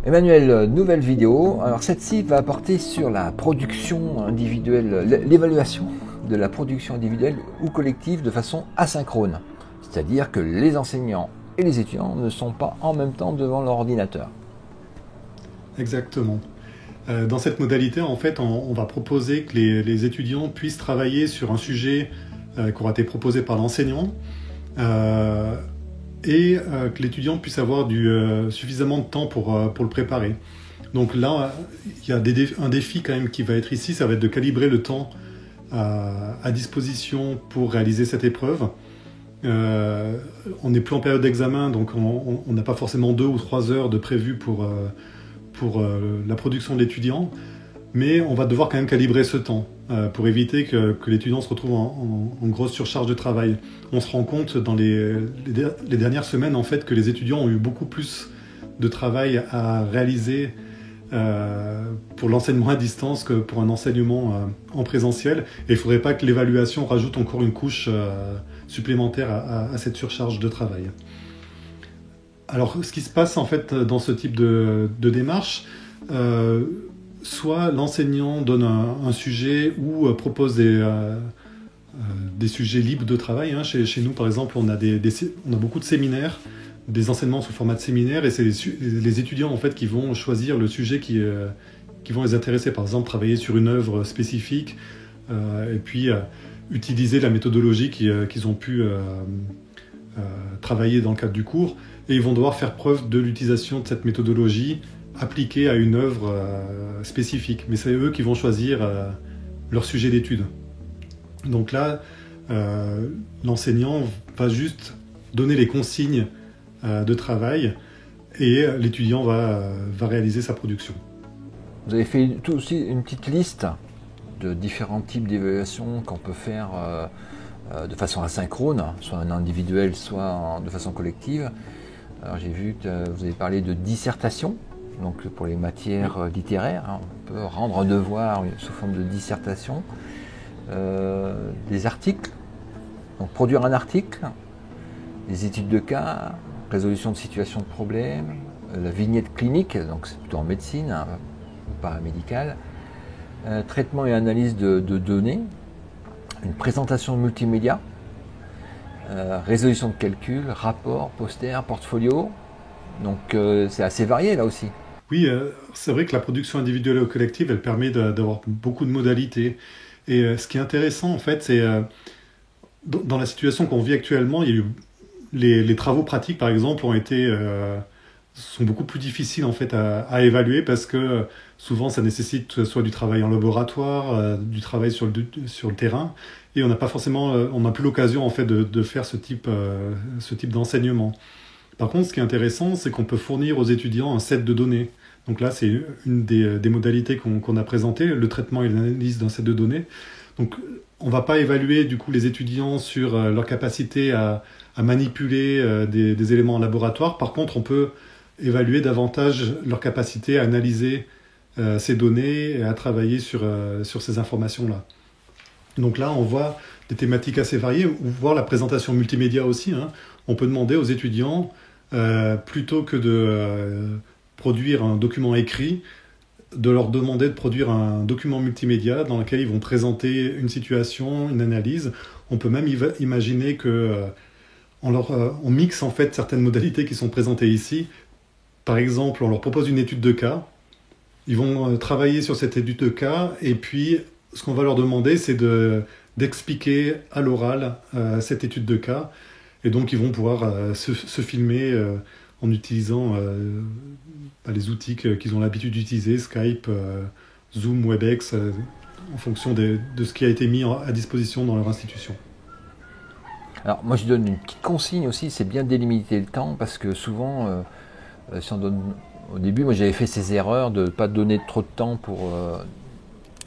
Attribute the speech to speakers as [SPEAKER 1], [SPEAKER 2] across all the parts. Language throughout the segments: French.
[SPEAKER 1] Emmanuel, nouvelle vidéo. Alors cette-ci va porter sur la production individuelle, l'évaluation de la production individuelle ou collective de façon asynchrone. C'est-à-dire que les enseignants et les étudiants ne sont pas en même temps devant leur ordinateur.
[SPEAKER 2] Exactement. Dans cette modalité, en fait, on va proposer que les étudiants puissent travailler sur un sujet qui aura été proposé par l'enseignant et que l'étudiant puisse avoir suffisamment de temps pour le préparer. Donc là, il y a un défi quand même qui va être ici, ça va être de calibrer le temps à disposition pour réaliser cette épreuve. On n'est plus en période d'examen, donc on n'a pas forcément 2 ou 3 heures de prévu pour la production de l'étudiant, mais on va devoir quand même calibrer ce temps pour éviter que l'étudiant se retrouve en grosse surcharge de travail. On se rend compte dans les dernières semaines en fait, que les étudiants ont eu beaucoup plus de travail à réaliser pour l'enseignement à distance que pour un enseignement en présentiel. Et il ne faudrait pas que l'évaluation rajoute encore une couche supplémentaire à cette surcharge de travail. Alors, ce qui se passe en fait dans ce type de démarche, soit l'enseignant donne un sujet ou propose des sujets libres de travail. Hein. Chez nous, par exemple, on a beaucoup de séminaires, des enseignements sous format de séminaire, et c'est les étudiants en fait qui vont choisir le sujet qui vont les intéresser. Par exemple, travailler sur une œuvre spécifique, et puis utiliser la méthodologie qu'ils ont pu travailler dans le cadre du cours. Et ils vont devoir faire preuve de l'utilisation de cette méthodologie appliquée à une œuvre spécifique. Mais c'est eux qui vont choisir leur sujet d'étude. Donc là, l'enseignant va juste donner les consignes de travail et l'étudiant va réaliser sa production.
[SPEAKER 1] Vous avez fait aussi une petite liste de différents types d'évaluations qu'on peut faire de façon asynchrone, soit en individuel, soit de façon collective. Alors j'ai vu que vous avez parlé de dissertation, donc pour les matières littéraires, hein, on peut rendre un devoir sous forme de dissertation, des articles, donc produire un article, des études de cas, résolution de situations de problèmes, la vignette clinique, donc c'est plutôt en médecine, hein, paramédicale, traitement et analyse de données, une présentation multimédia, résolution de calcul, rapport, poster, portfolio. Donc c'est assez varié là aussi.
[SPEAKER 2] Oui, c'est vrai que la production individuelle ou collective, elle permet d'avoir beaucoup de modalités. Et ce qui est intéressant en fait, c'est dans la situation qu'on vit actuellement, il y a eu les travaux pratiques par exemple sont beaucoup plus difficiles en fait à évaluer parce que souvent ça nécessite soit du travail en laboratoire, du travail sur le terrain, et on n'a pas forcément, on n'a plus l'occasion en fait de faire ce type d'enseignement. Par contre, ce qui est intéressant, c'est qu'on peut fournir aux étudiants un set de données. Donc là, c'est une des modalités qu'on a présentées, le traitement et l'analyse d'un set de données. Donc on ne va pas évaluer du coup les étudiants sur leur capacité à manipuler des éléments en laboratoire. Par contre, on peut évaluer davantage leur capacité à analyser ces données et à travailler sur ces informations-là. Donc là, on voit des thématiques assez variées, voire la présentation multimédia aussi. Hein. On peut demander aux étudiants, plutôt que de produire un document écrit, de leur demander de produire un document multimédia dans lequel ils vont présenter une situation, une analyse. On peut même imaginer on mixe en fait certaines modalités qui sont présentées ici. Par exemple, on leur propose une étude de cas. Ils vont travailler sur cette étude de cas et puis ce qu'on va leur demander, c'est d'expliquer à l'oral cette étude de cas. Et donc, ils vont pouvoir se filmer en utilisant les outils qu'ils ont l'habitude d'utiliser, Skype, Zoom, Webex, en fonction de ce qui a été mis à disposition dans leur institution.
[SPEAKER 1] Alors, moi, je donne une petite consigne aussi, c'est bien délimiter le temps, parce que souvent, si on donne, au début, moi, j'avais fait ces erreurs de ne pas donner trop de temps pour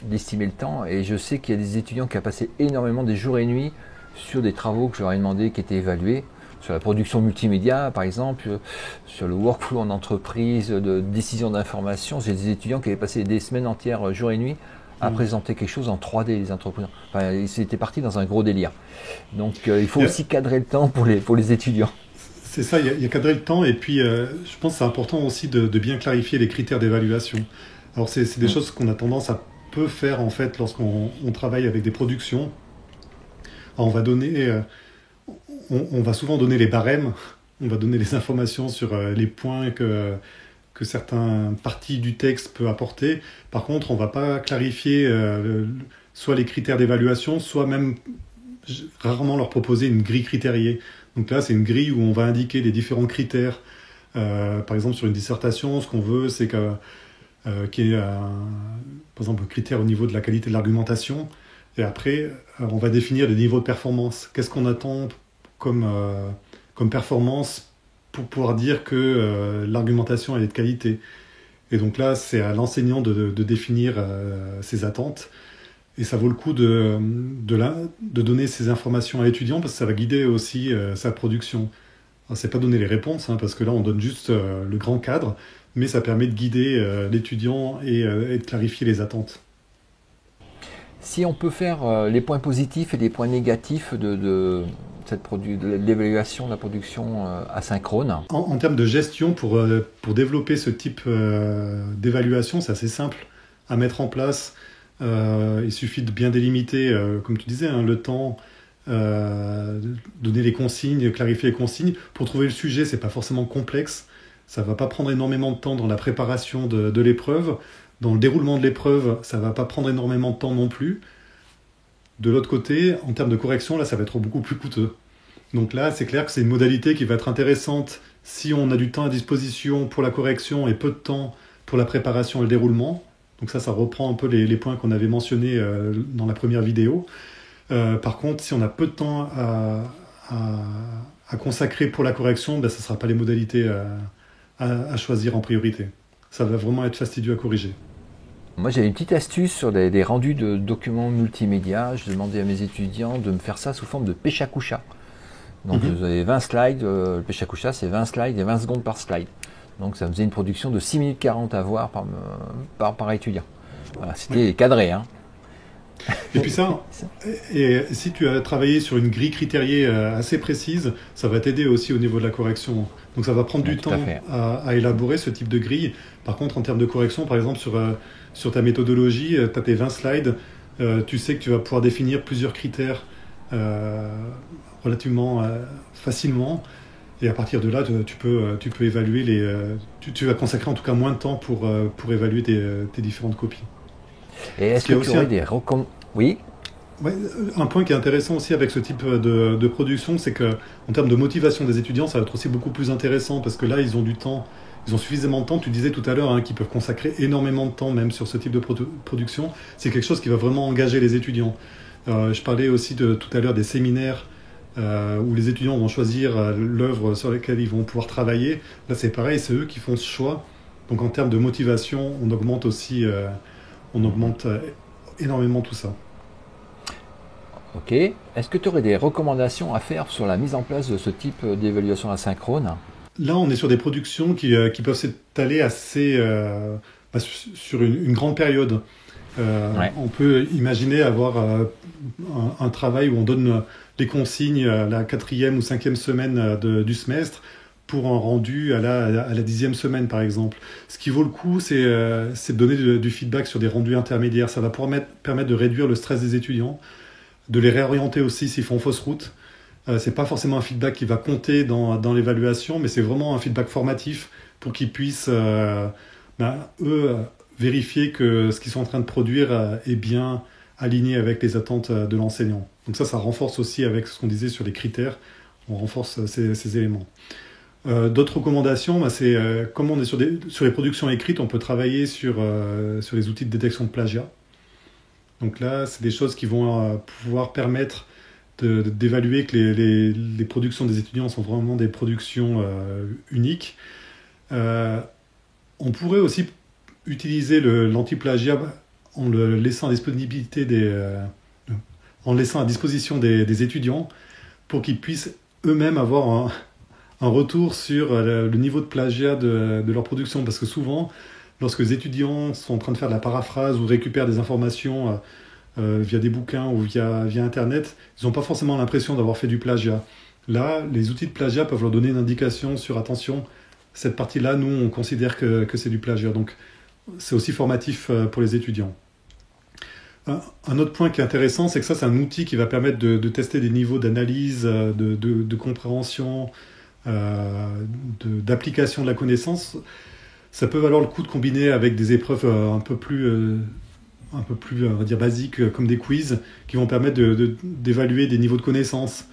[SPEAKER 1] d'estimer le temps, et je sais qu'il y a des étudiants qui ont passé énormément des jours et nuits sur des travaux que je leur ai demandé qui étaient évalués, sur la production multimédia par exemple, sur le workflow en entreprise, de décision d'information. J'ai des étudiants qui avaient passé des semaines entières, jour et nuit, à présenter quelque chose en 3D, les entrepreneurs. Enfin, ils étaient partis dans un gros délire. Donc il faut aussi cadrer le temps pour les étudiants.
[SPEAKER 2] C'est ça, il y a cadré le temps et puis je pense que c'est important aussi de bien clarifier les critères d'évaluation. Alors c'est des choses qu'on a tendance à peu faire en fait lorsqu'on travaille avec des productions. Alors, on va souvent donner les barèmes, on va donner les informations sur les points que certaines parties du texte peut apporter. Par contre, on ne va pas clarifier soit les critères d'évaluation, soit même rarement leur proposer une grille critériée. Donc là, c'est une grille où on va indiquer les différents critères. Par exemple, sur une dissertation, ce qu'on veut, c'est qu'il y ait par exemple, un critère au niveau de la qualité de l'argumentation. Et après, on va définir les niveaux de performance. Qu'est-ce qu'on attend comme performance pour pouvoir dire que l'argumentation elle est de qualité. Et donc là, c'est à l'enseignant de définir ses attentes. Et ça vaut le coup de donner ces informations à l'étudiant parce que ça va guider aussi sa production. Alors, c'est pas donner les réponses, hein, parce que là, on donne juste le grand cadre, mais ça permet de guider l'étudiant et de clarifier les attentes.
[SPEAKER 1] Si on peut faire les points positifs et les points négatifs de l'évaluation de la production asynchrone.
[SPEAKER 2] En termes de gestion, pour développer ce type d'évaluation, c'est assez simple à mettre en place. Il suffit de bien délimiter, comme tu disais, hein, le temps, donner les consignes, clarifier les consignes. Pour trouver le sujet, c'est pas forcément complexe. Ça va pas prendre énormément de temps dans la préparation de l'épreuve. Dans le déroulement de l'épreuve, ça va pas prendre énormément de temps non plus. De l'autre côté, en termes de correction, là, ça va être beaucoup plus coûteux. Donc là, c'est clair que c'est une modalité qui va être intéressante si on a du temps à disposition pour la correction et peu de temps pour la préparation et le déroulement. Donc ça reprend un peu les points qu'on avait mentionnés dans la première vidéo. Par contre, si on a peu de temps à consacrer pour la correction, ben, ça ne sera pas les modalités à choisir en priorité. Ça va vraiment être fastidieux à corriger.
[SPEAKER 1] Moi, j'avais une petite astuce sur des rendus de documents multimédia. Je demandais à mes étudiants de me faire ça sous forme de Pechakucha. Donc, vous avez 20 slides. Le Pechakucha, c'est 20 slides et 20 secondes par slide. Donc, ça me faisait une production de 6 minutes 40 à voir par étudiant. Voilà, c'était cadré. Hein.
[SPEAKER 2] Et puis ça, et si tu as travaillé sur une grille critériée assez précise, ça va t'aider aussi au niveau de la correction. Donc ça va prendre du temps à élaborer ce type de grille. Par contre, en termes de correction, par exemple, sur ta méthodologie, tu as tes 20 slides, tu sais que tu vas pouvoir définir plusieurs critères relativement facilement. Et à partir de là, tu peux évaluer tu vas consacrer en tout cas moins de temps pour évaluer tes différentes copies.
[SPEAKER 1] Et est-ce que tu aurais des recommandations? Oui.
[SPEAKER 2] Ouais, un point qui est intéressant aussi avec ce type de production, c'est qu'en termes de motivation des étudiants, ça va être aussi beaucoup plus intéressant parce que là, ils ont du temps, ils ont suffisamment de temps. Tu disais tout à l'heure qu'ils peuvent consacrer énormément de temps même sur ce type de production. C'est quelque chose qui va vraiment engager les étudiants. Je parlais aussi tout à l'heure des séminaires où les étudiants vont choisir l'œuvre sur laquelle ils vont pouvoir travailler. Là, c'est pareil, c'est eux qui font ce choix. Donc en termes de motivation, on augmente aussi... on augmente énormément tout ça.
[SPEAKER 1] Ok. Est-ce que tu aurais des recommandations à faire sur la mise en place de ce type d'évaluation asynchrone?
[SPEAKER 2] Là, on est sur des productions qui peuvent s'étaler assez sur une grande période. On peut imaginer avoir un travail où on donne les consignes à la 4e ou 5e semaine du semestre pour un rendu à la 10e semaine, par exemple. Ce qui vaut le coup, c'est de donner du feedback sur des rendus intermédiaires. Ça va pouvoir permettre de réduire le stress des étudiants, de les réorienter aussi s'ils font fausse route. C'est pas forcément un feedback qui va compter dans l'évaluation, mais c'est vraiment un feedback formatif pour qu'ils puissent, eux, vérifier que ce qu'ils sont en train de produire est bien aligné avec les attentes de l'enseignant. Donc ça renforce aussi avec ce qu'on disait sur les critères, on renforce ces éléments. D'autres recommandations, c'est comme on est sur les productions écrites, on peut travailler sur les outils de détection de plagiat. Donc là, c'est des choses qui vont pouvoir permettre d'évaluer que les productions des étudiants sont vraiment des productions uniques. On pourrait aussi utiliser l'anti-plagiat en le laissant à disposition des étudiants pour qu'ils puissent eux-mêmes avoir un retour sur le niveau de plagiat de leur production. Parce que souvent, lorsque les étudiants sont en train de faire de la paraphrase ou récupèrent des informations via des bouquins ou via Internet, ils n'ont pas forcément l'impression d'avoir fait du plagiat. Là, les outils de plagiat peuvent leur donner une indication sur attention, cette partie-là, nous, on considère que c'est du plagiat. Donc, c'est aussi formatif pour les étudiants. Un autre point qui est intéressant, c'est que ça, c'est un outil qui va permettre de tester des niveaux d'analyse, de compréhension, d'application de la connaissance. Ça peut valoir le coup de combiner avec des épreuves un peu plus, on va dire, basiques, comme des quiz, qui vont permettre d'évaluer des niveaux de connaissance.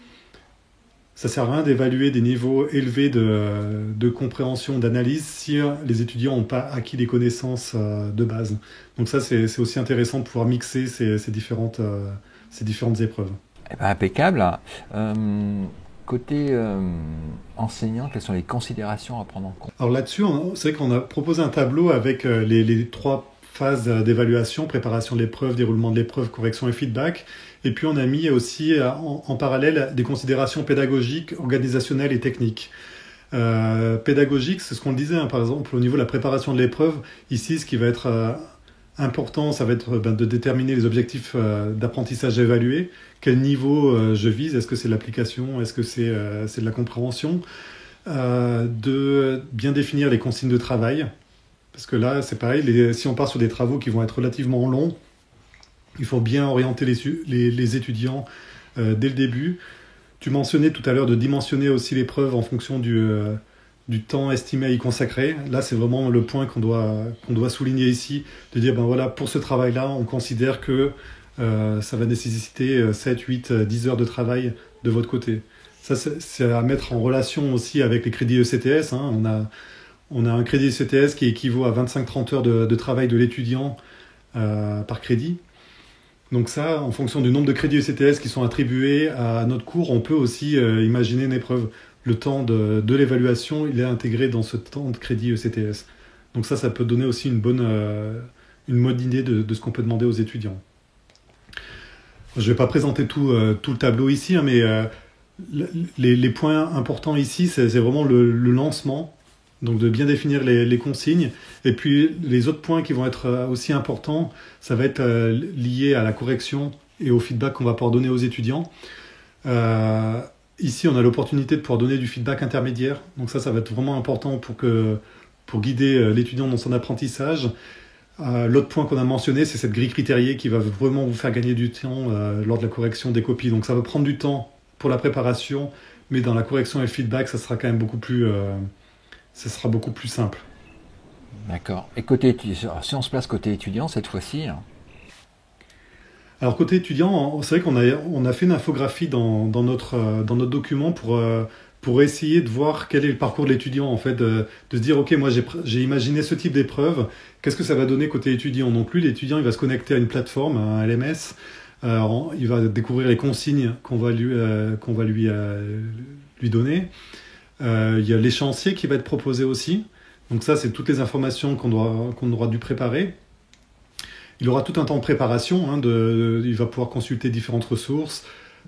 [SPEAKER 2] Ça ne sert à rien d'évaluer des niveaux élevés de compréhension, d'analyse, si les étudiants n'ont pas acquis les connaissances de base. Donc ça, c'est aussi intéressant de pouvoir mixer ces différentes épreuves.
[SPEAKER 1] Eh ben, impeccable. Côté enseignant, quelles sont les considérations à prendre en compte?
[SPEAKER 2] Alors là-dessus, c'est vrai qu'on a proposé un tableau avec les 3 phases d'évaluation: préparation de l'épreuve, déroulement de l'épreuve, correction et feedback. Et puis on a mis aussi en parallèle des considérations pédagogiques, organisationnelles et techniques. Pédagogique, c'est ce qu'on disait, par exemple, au niveau de la préparation de l'épreuve. Ici, ce qui va être important, ça va être de déterminer les objectifs d'apprentissage évalués. Quel niveau je vise? Est-ce que c'est l'application? Est-ce que c'est de la compréhension? De bien définir les consignes de travail. Parce que là, c'est pareil, si on part sur des travaux qui vont être relativement longs, il faut bien orienter les étudiants dès le début. Tu mentionnais tout à l'heure de dimensionner aussi l'épreuve en fonction du temps estimé à y consacrer. Là, c'est vraiment le point qu'on doit souligner ici, de dire, voilà, pour ce travail-là, on considère que ça va nécessiter 7, 8, 10 heures de travail de votre côté. Ça, c'est à mettre en relation aussi avec les crédits ECTS. On a un crédit ECTS qui équivaut à 25-30 heures de travail de l'étudiant par crédit. Donc ça, en fonction du nombre de crédits ECTS qui sont attribués à notre cours, on peut aussi imaginer une épreuve. Le temps de l'évaluation, il est intégré dans ce temps de crédit ECTS. Donc ça peut donner aussi une bonne idée de ce qu'on peut demander aux étudiants. Je ne vais pas présenter tout le tableau ici, mais les points importants ici, c'est vraiment le lancement. Donc de bien définir les consignes. Et puis les autres points qui vont être aussi importants, ça va être lié à la correction et au feedback qu'on va pouvoir donner aux étudiants. Ici, on a l'opportunité de pouvoir donner du feedback intermédiaire. Donc ça va être vraiment important pour guider l'étudiant dans son apprentissage. L'autre point qu'on a mentionné, c'est cette grille critériée qui va vraiment vous faire gagner du temps lors de la correction des copies. Donc ça va prendre du temps pour la préparation, mais dans la correction et le feedback, ça sera quand même beaucoup plus simple.
[SPEAKER 1] D'accord. Et si on se place côté étudiant cette fois-ci?
[SPEAKER 2] Alors côté étudiant, c'est vrai qu'on a fait une infographie dans notre document pour essayer de voir quel est le parcours de l'étudiant, en fait, de se dire, ok, moi j'ai imaginé ce type d'épreuve, qu'est-ce que ça va donner côté étudiant? Non plus, l'étudiant il va se connecter à une plateforme, à un LMS, il va découvrir les consignes qu'on va lui donner. Il y a l'échéancier qui va être proposé aussi. Donc ça, c'est toutes les informations qu'on aura dû préparer. Il aura tout un temps de préparation. Il va pouvoir consulter différentes ressources,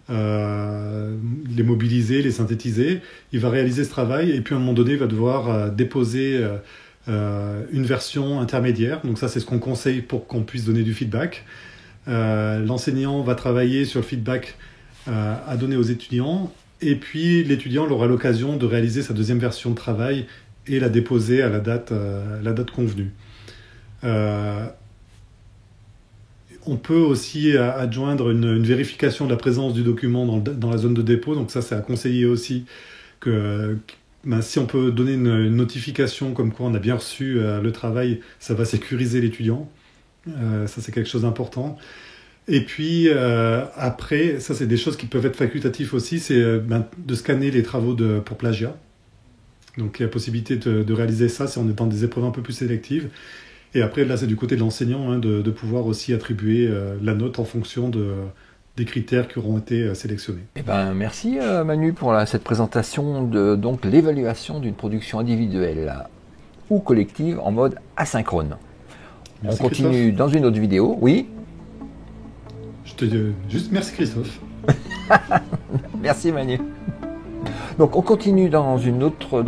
[SPEAKER 2] les mobiliser, les synthétiser. Il va réaliser ce travail et puis à un moment donné, il va devoir déposer une version intermédiaire. Donc ça, c'est ce qu'on conseille pour qu'on puisse donner du feedback. L'enseignant va travailler sur le feedback à donner aux étudiants. Et puis l'étudiant aura l'occasion de réaliser sa deuxième version de travail et la déposer à la date convenue. On peut aussi adjoindre une vérification de la présence du document dans la zone de dépôt. Donc ça, c'est à conseiller aussi que si on peut donner une notification comme quoi on a bien reçu le travail, ça va sécuriser l'étudiant. Ça, c'est quelque chose d'important. Et puis après, ça c'est des choses qui peuvent être facultatives aussi, c'est de scanner les travaux pour plagiat. Donc il y a possibilité de réaliser ça si on est dans des épreuves un peu plus sélectives. Et après, là c'est du côté de l'enseignant de pouvoir aussi attribuer la note en fonction des critères qui auront été sélectionnés.
[SPEAKER 1] Eh ben, merci Manu pour cette présentation de l'évaluation d'une production individuelle ou collective en mode asynchrone.
[SPEAKER 2] Merci,
[SPEAKER 1] on continue
[SPEAKER 2] Christophe.
[SPEAKER 1] Dans une autre vidéo. Oui.
[SPEAKER 2] Je te dis juste merci Christophe.
[SPEAKER 1] Merci Manu. Donc on continue dans une autre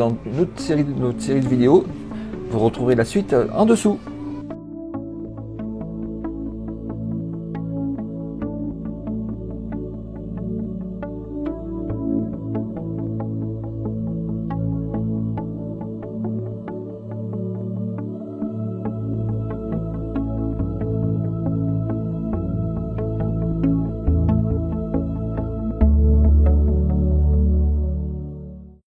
[SPEAKER 1] série de vidéos. Vous retrouverez la suite en dessous.